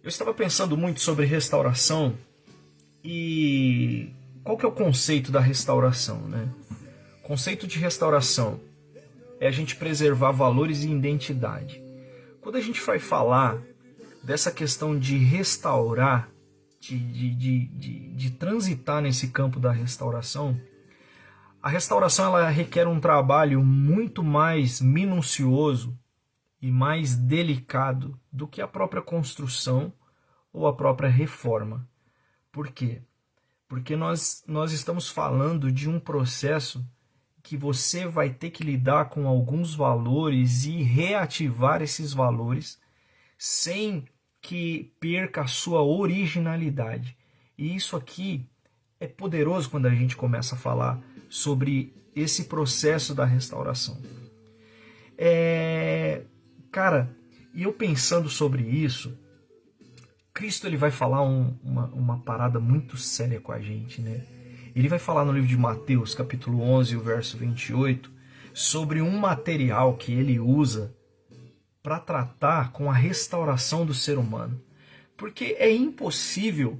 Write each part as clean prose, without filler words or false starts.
Eu estava pensando muito sobre restauração e qual que é o conceito da restauração, né? O conceito de restauração é a gente preservar valores e identidade. Quando a gente vai falar dessa questão de restaurar, de transitar nesse campo da restauração, a restauração ela requer um trabalho muito mais minucioso e mais delicado do que a própria construção ou a própria reforma. Por quê? Porque nós estamos falando de um processo que você vai ter que lidar com alguns valores e reativar esses valores sem que perca a sua originalidade. E isso aqui é poderoso quando a gente começa a falar sobre esse processo da restauração. Cara, e eu pensando sobre isso, Cristo ele vai falar uma parada muito séria com a gente, né? Ele vai falar no livro de Mateus, capítulo 11, o verso 28, sobre um material que ele usa para tratar com a restauração do ser humano. Porque é impossível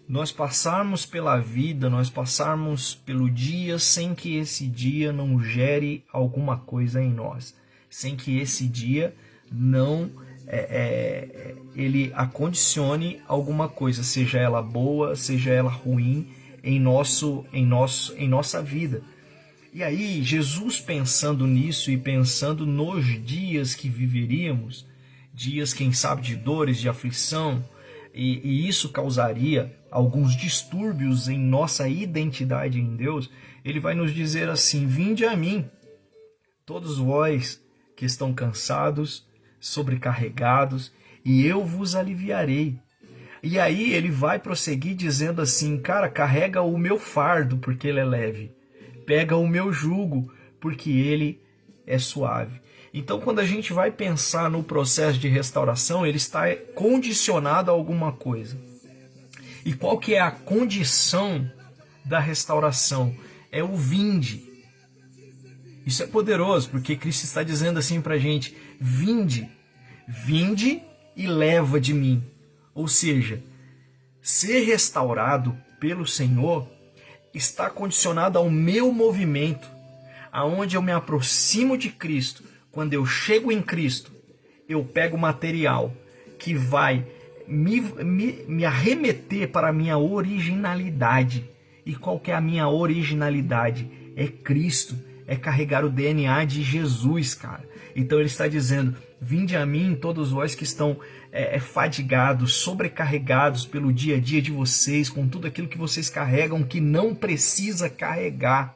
nós passarmos pela vida, nós passarmos pelo dia sem que esse dia não gere alguma coisa em nós, sem que esse dia não ele acondicione alguma coisa, seja ela boa, seja ela ruim, em nossa vida. E aí, Jesus pensando nisso e pensando nos dias que viveríamos, dias, quem sabe, de dores, de aflição, e isso causaria alguns distúrbios em nossa identidade em Deus, ele vai nos dizer assim: vinde a mim, todos vós que estão cansados, sobrecarregados, e eu vos aliviarei. E aí ele vai prosseguir dizendo assim: cara, carrega o meu fardo, porque ele é leve. Pega o meu jugo, porque ele é suave. Então, quando a gente vai pensar no processo de restauração, ele está condicionado a alguma coisa. E qual que é a condição da restauração? É o vinde. Isso é poderoso, porque Cristo está dizendo assim pra gente: vinde e leva de mim. Ou seja, ser restaurado pelo Senhor está condicionado ao meu movimento, aonde eu me aproximo de Cristo. Quando eu chego em Cristo, eu pego material que vai me arremeter para a minha originalidade. E qual que é a minha originalidade? É Cristo, é carregar o DNA de Jesus, cara. Então ele está dizendo: vinde a mim, todos vós que estão fadigados, sobrecarregados pelo dia a dia de vocês, com tudo aquilo que vocês carregam que não precisa carregar.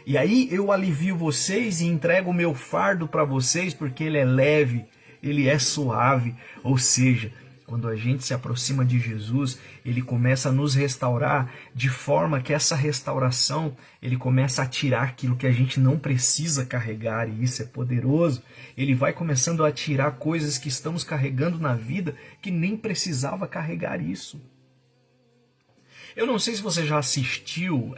E aí eu alivio vocês e entrego o meu fardo para vocês, porque ele é leve, ele é suave. Ou seja, quando a gente se aproxima de Jesus, ele começa a nos restaurar de forma que essa restauração, ele começa a tirar aquilo que a gente não precisa carregar, e isso é poderoso. Ele vai começando a tirar coisas que estamos carregando na vida que nem precisava carregar isso. Eu não sei se você já assistiu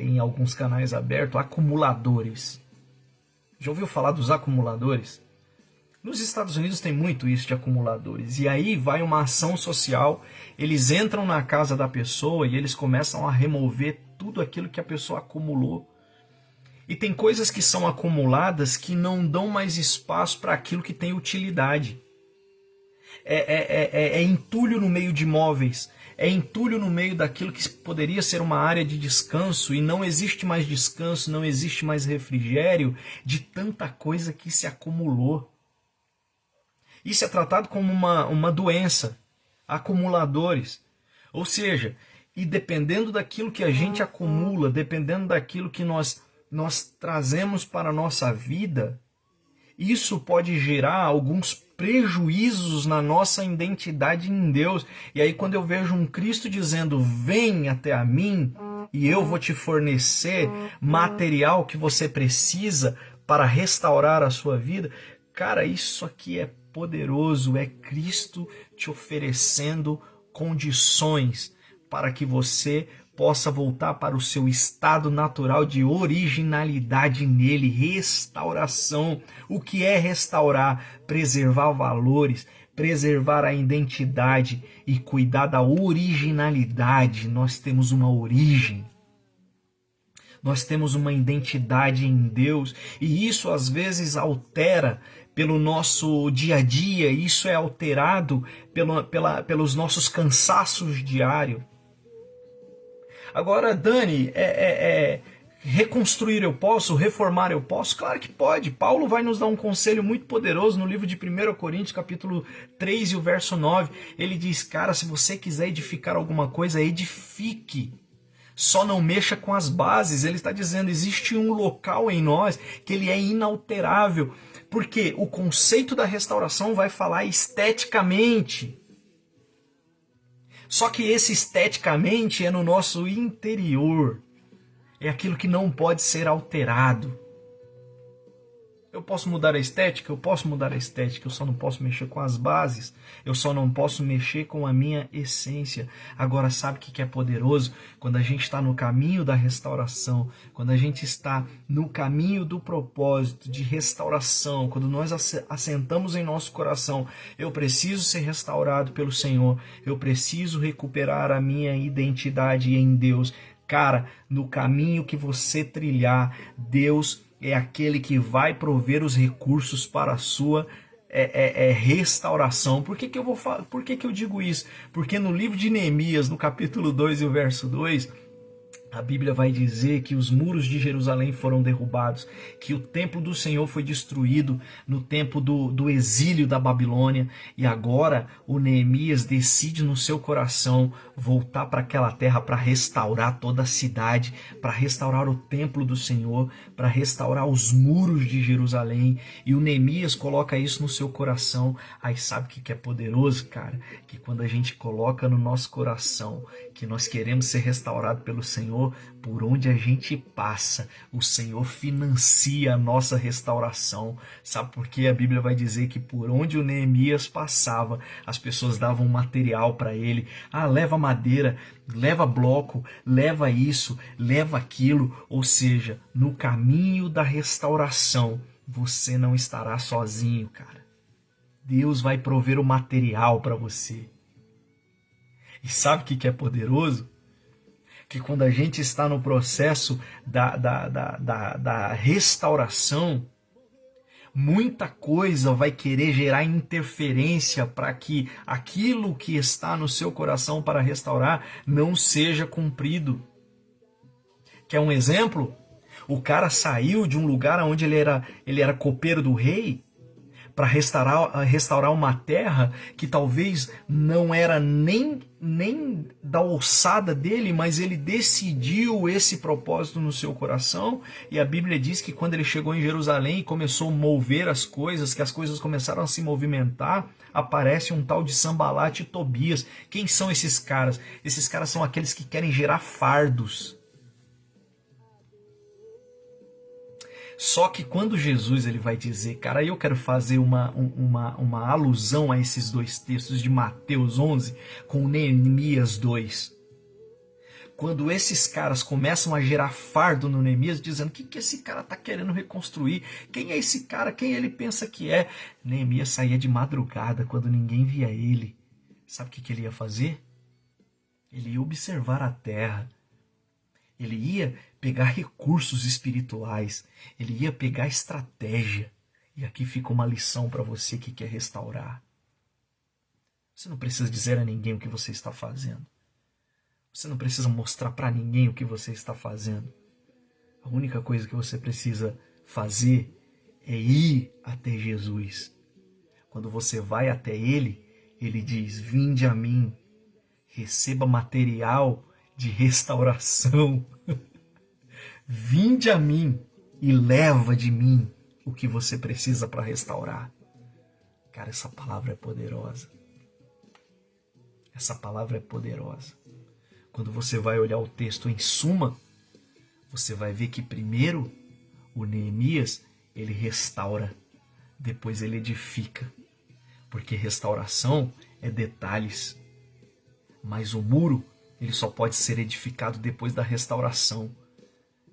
em alguns canais abertos acumuladores. Já ouviu falar dos acumuladores? Nos Estados Unidos tem muito isso de acumuladores. E aí vai uma ação social, eles entram na casa da pessoa e eles começam a remover tudo aquilo que a pessoa acumulou. E tem coisas que são acumuladas que não dão mais espaço para aquilo que tem utilidade. É entulho no meio de móveis, é entulho no meio daquilo que poderia ser uma área de descanso, e não existe mais descanso, não existe mais refrigério de tanta coisa que se acumulou. Isso é tratado como uma doença, acumuladores. Ou seja, e dependendo daquilo que a gente acumula, dependendo daquilo que nós trazemos para a nossa vida, isso pode gerar alguns prejuízos na nossa identidade em Deus. E aí quando eu vejo um Cristo dizendo: vem até a mim e eu vou te fornecer material que você precisa para restaurar a sua vida, cara, isso aqui é poderoso, é Cristo te oferecendo condições para que você possa voltar para o seu estado natural de originalidade nele, restauração. O que é restaurar? Preservar valores, preservar a identidade e cuidar da originalidade. Nós temos uma origem. Nós temos uma identidade em Deus e isso às vezes altera pelo nosso dia a dia, isso é alterado pelos nossos cansaços diários. Agora, Dani, reconstruir eu posso, reformar eu posso? Claro que pode. Paulo vai nos dar um conselho muito poderoso no livro de 1 Coríntios, capítulo 3 e o verso 9. Ele diz, cara, se você quiser edificar alguma coisa, edifique. Só não mexa com as bases. Ele está dizendo, existe um local em nós que ele é inalterável. Porque o conceito da restauração vai falar esteticamente. Só que esse esteticamente é no nosso interior. É aquilo que não pode ser alterado. Eu posso mudar a estética? Eu posso mudar a estética, eu só não posso mexer com as bases, eu só não posso mexer com a minha essência. Agora, sabe o que é poderoso? Quando a gente está no caminho da restauração, quando a gente está no caminho do propósito de restauração, quando nós assentamos em nosso coração, eu preciso ser restaurado pelo Senhor, eu preciso recuperar a minha identidade em Deus. Cara, no caminho que você trilhar, Deus é aquele que vai prover os recursos para a sua restauração. Por que eu digo isso? Porque no livro de Neemias, no capítulo 2 e o verso 2, a Bíblia vai dizer que os muros de Jerusalém foram derrubados, que o templo do Senhor foi destruído no tempo do exílio da Babilônia, e agora o Neemias decide no seu coração voltar para aquela terra para restaurar toda a cidade, para restaurar o templo do Senhor, para restaurar os muros de Jerusalém, e o Neemias coloca isso no seu coração. Aí sabe o que é poderoso, cara? Que quando a gente coloca no nosso coração que nós queremos ser restaurados pelo Senhor, por onde a gente passa, o Senhor financia a nossa restauração. Sabe por quê? A Bíblia vai dizer que por onde o Neemias passava, as pessoas davam material para ele. Ah, leva madeira, leva bloco, leva isso, leva aquilo. Ou seja, no caminho da restauração, você não estará sozinho, cara. Deus vai prover o material para você. E sabe o que é poderoso? Que quando a gente está no processo da restauração, muita coisa vai querer gerar interferência para que aquilo que está no seu coração para restaurar não seja cumprido. Quer um exemplo? O cara saiu de um lugar onde ele era copeiro do rei para restaurar uma terra que talvez não era nem da ossada dele, mas ele decidiu esse propósito no seu coração. E a Bíblia diz que quando ele chegou em Jerusalém e começou a mover as coisas, que as coisas começaram a se movimentar, aparece um tal de Sambalate e Tobias. Quem são esses caras? Esses caras são aqueles que querem gerar fardos. Só que quando Jesus ele vai dizer, cara, eu quero fazer uma alusão a esses dois textos de Mateus 11 com Neemias 2. Quando esses caras começam a gerar fardo no Neemias, dizendo, o que esse cara está querendo reconstruir? Quem é esse cara? Quem ele pensa que é? Neemias saía de madrugada, quando ninguém via ele. Sabe o que ele ia fazer? Ele ia observar a terra. Ele ia pegar recursos espirituais, ele ia pegar estratégia. E aqui fica uma lição para você que quer restaurar. Você não precisa dizer a ninguém o que você está fazendo. Você não precisa mostrar para ninguém o que você está fazendo. A única coisa que você precisa fazer é ir até Jesus. Quando você vai até Ele, Ele diz, vinde a mim, receba material de restauração. Vinde a mim e leva de mim o que você precisa para restaurar. Cara, essa palavra é poderosa. Essa palavra é poderosa. Quando você vai olhar o texto em suma, você vai ver que primeiro o Neemias, ele restaura, depois ele edifica. Porque restauração é detalhes. Mas o muro, ele só pode ser edificado depois da restauração.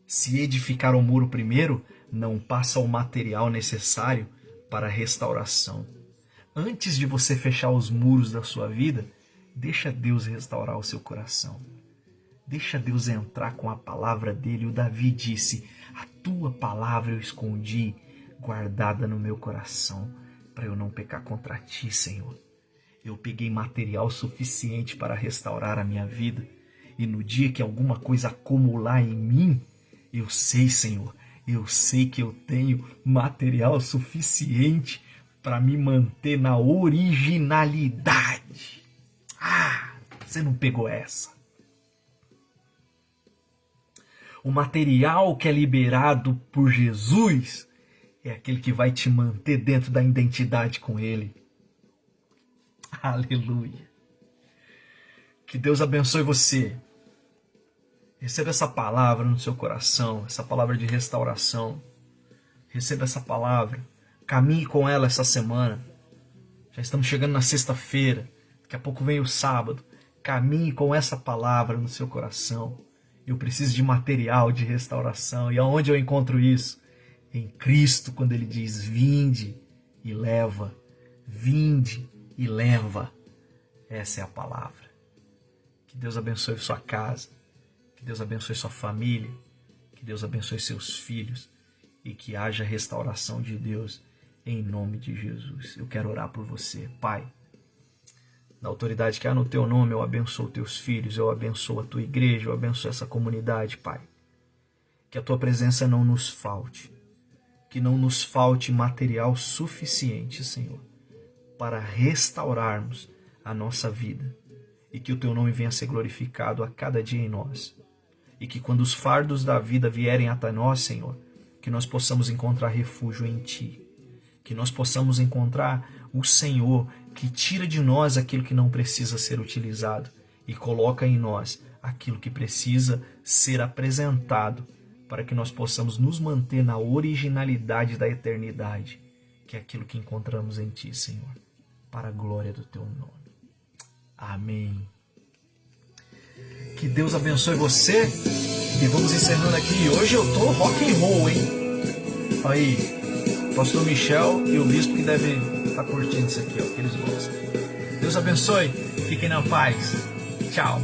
Se edificar o muro primeiro, não passa o material necessário para a restauração. Antes de você fechar os muros da sua vida, deixa Deus restaurar o seu coração. Deixa Deus entrar com a palavra dele. O Davi disse: a tua palavra eu escondi, guardada no meu coração, para eu não pecar contra ti, Senhor. Eu peguei material suficiente para restaurar a minha vida. E no dia que alguma coisa acumular em mim, eu sei, Senhor, eu sei que eu tenho material suficiente para me manter na originalidade. Ah, você não pegou essa. O material que é liberado por Jesus é aquele que vai te manter dentro da identidade com Ele. Aleluia. Que Deus abençoe você. Receba essa palavra no seu coração, essa palavra de restauração. Receba essa palavra. Caminhe com ela essa semana. Já estamos chegando na sexta-feira. Daqui a pouco vem o sábado. Caminhe com essa palavra no seu coração. Eu preciso de material de restauração. E aonde eu encontro isso? Em Cristo, quando Ele diz: vinde e leva. Vinde e leva. Essa é a palavra. Que Deus abençoe sua casa. Que Deus abençoe sua família. Que Deus abençoe seus filhos. E que haja restauração de Deus em nome de Jesus. Eu quero orar por você. Pai, na autoridade que há no teu nome, eu abençoo teus filhos, eu abençoo a tua igreja, eu abençoo essa comunidade, Pai. Que a tua presença não nos falte. Que não nos falte material suficiente, Senhor, para restaurarmos a nossa vida. E que o teu nome venha a ser glorificado a cada dia em nós. E que quando os fardos da vida vierem até nós, Senhor, que nós possamos encontrar refúgio em Ti. Que nós possamos encontrar o Senhor que tira de nós aquilo que não precisa ser utilizado e coloca em nós aquilo que precisa ser apresentado para que nós possamos nos manter na originalidade da eternidade, que é aquilo que encontramos em Ti, Senhor, para a glória do Teu nome. Amém. Que Deus abençoe você. E vamos encerrando aqui. Hoje eu tô rock and roll, hein? Aí, pastor Michel e o bispo que devem estar curtindo isso aqui, ó, que eles gostam. Deus abençoe. Fiquem na paz. Tchau.